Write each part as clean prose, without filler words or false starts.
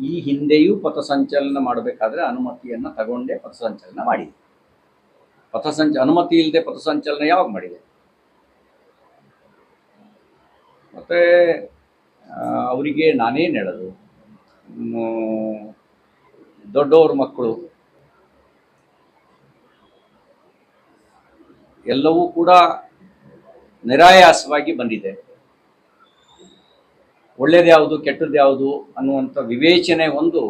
ಈ ಹಿಂದೆಯೂ ಪಥಸಂಚಲನ ಮಾಡಬೇಕಾದ್ರೆ ಅನುಮತಿಯನ್ನು ತಗೊಂಡೇ ಪಥಸಂಚಲನ ಮಾಡಿದೆ. ಅನುಮತಿ ಇಲ್ಲದೆ ಪಥಸಂಚಲನ ಯಾವಾಗ ಮಾಡಿದೆ? ಮತ್ತು ಅವರಿಗೆ ನಾನೇನು ಹೇಳೋದು, ದೊಡ್ಡವ್ರ ಮಕ್ಕಳು ಎಲ್ಲವೂ ಕೂಡ ನಿರಾಯಾಸವಾಗಿ ಬಂದಿದೆ. ಒಳ್ಳೇದು ಯಾವುದು ಕೆಟ್ಟದ್ದು ಯಾವುದು ಅನ್ನುವಂಥ ವಿವೇಚನೆ ಒಂದು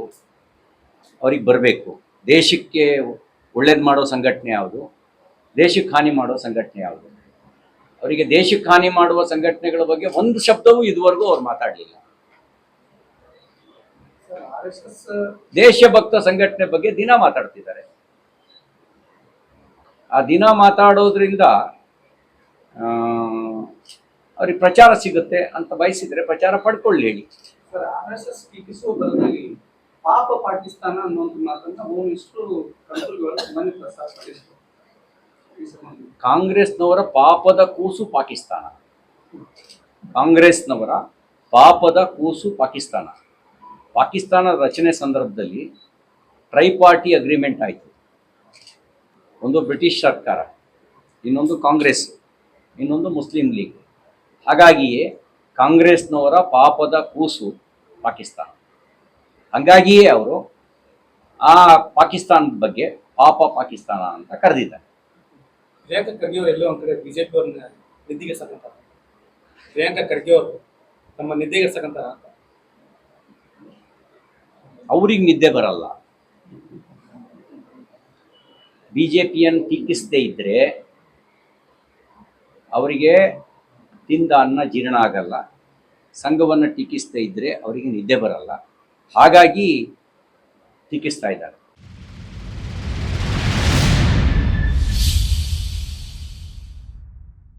ಅವ್ರಿಗೆ ಬರಬೇಕು. ದೇಶಕ್ಕೆ ಒಳ್ಳೇದು ಮಾಡೋ ಸಂಘಟನೆ ಯಾವುದು, ದೇಶಕ್ಕೆ ಹಾನಿ ಮಾಡೋ ಸಂಘಟನೆ ಯಾವುದು? ಅವರಿಗೆ ದೇಶಕ್ಕೆ ಹಾನಿ ಮಾಡುವ ಸಂಘಟನೆಗಳ ಬಗ್ಗೆ ಒಂದು ಶಬ್ದವೂ ಇದುವರೆಗೂ ಅವ್ರು ಮಾತಾಡಲಿಲ್ಲ. ದೇಶಭಕ್ತ ಸಂಘಟನೆ ಬಗ್ಗೆ ದಿನ ಮಾತಾಡ್ತಿದ್ದಾರೆ. ಆ ದಿನ ಮಾತಾಡೋದ್ರಿಂದ ಅವ್ರಿಗೆ ಪ್ರಚಾರ ಸಿಗುತ್ತೆ ಅಂತ ಬಯಸಿದ್ರೆ ಪ್ರಚಾರ ಪಡ್ಕೊಳ್ಳಿ ಹೇಳಿ. ಸರ್, RSS ಟೀಕಿಸುವ ಬದಲಾಗಿ ಪಾಪ ಪಾಕಿಸ್ತಾನ ಅನ್ನುವಂಥ ಮಾತನ್ನ ಒಂದಿಷ್ಟು ಕಂಟ್ರಿಗಳು ಮನೆ ಪ್ರಸಾರ ಮಾಡಿದ್ರು. ಕಾಂಗ್ರೆಸ್ನವರ ಪಾಪದ ಕೂಸು ಪಾಕಿಸ್ತಾನ. ಕಾಂಗ್ರೆಸ್ನವರ ಪಾಪದ ಕೂಸು ಪಾಕಿಸ್ತಾನ. ಪಾಕಿಸ್ತಾನ ರಚನೆ ಸಂದರ್ಭದಲ್ಲಿ ಟ್ರೈಪಾರ್ಟಿ ಅಗ್ರಿಮೆಂಟ್ ಆಯಿತು. ಒಂದು ಬ್ರಿಟಿಷ್ ಸರ್ಕಾರ, ಇನ್ನೊಂದು ಕಾಂಗ್ರೆಸ್, ಇನ್ನೊಂದು ಮುಸ್ಲಿಂ ಲೀಗ್. ಹಾಗಾಗಿಯೇ ಕಾಂಗ್ರೆಸ್ನವರ ಪಾಪದ ಕೂಸು ಪಾಕಿಸ್ತಾನ. ಹಾಗಾಗಿಯೇ ಅವರು ಆ ಪಾಕಿಸ್ತಾನದ ಬಗ್ಗೆ ಪಾಪ ಪಾಕಿಸ್ತಾನ ಅಂತ ಕರೆದಿದ್ದಾರೆ. ಪ್ರಿಯಾಂಕಾ ಖರ್ಗೆ ಅವರು ಎಲ್ಲೋ ಒಂದು ಕಡೆ ಬಿಜೆಪಿ ಅವ್ರನ್ನ ನಿದ್ದಿಗೆ ಸಾಕಂತಾರೆ. ಪ್ರಿಯಾಂಕಾ ಖರ್ಗೆ ಅವರು ತಮ್ಮ ನಿದ್ದೆಗೆ ಸಾಕಂತಾರ ಅಂತ. ಅವ್ರಿಗೆ ನಿದ್ದೆ ಬರಲ್ಲ. ಬಿಜೆಪಿಯನ್ನು ಟೀಕಿಸದೇ ಇದ್ದರೆ ಅವರಿಗೆ ತಿಂದ ಅನ್ನ ಜೀರ್ಣ ಆಗಲ್ಲ. ಸಂಘವನ್ನು ಟೀಕಿಸದೇ ಇದ್ದರೆ ಅವರಿಗೆ ನಿದ್ದೆ ಬರಲ್ಲ. ಹಾಗಾಗಿ ಟೀಕಿಸ್ತಾ ಇದ್ದಾರೆ.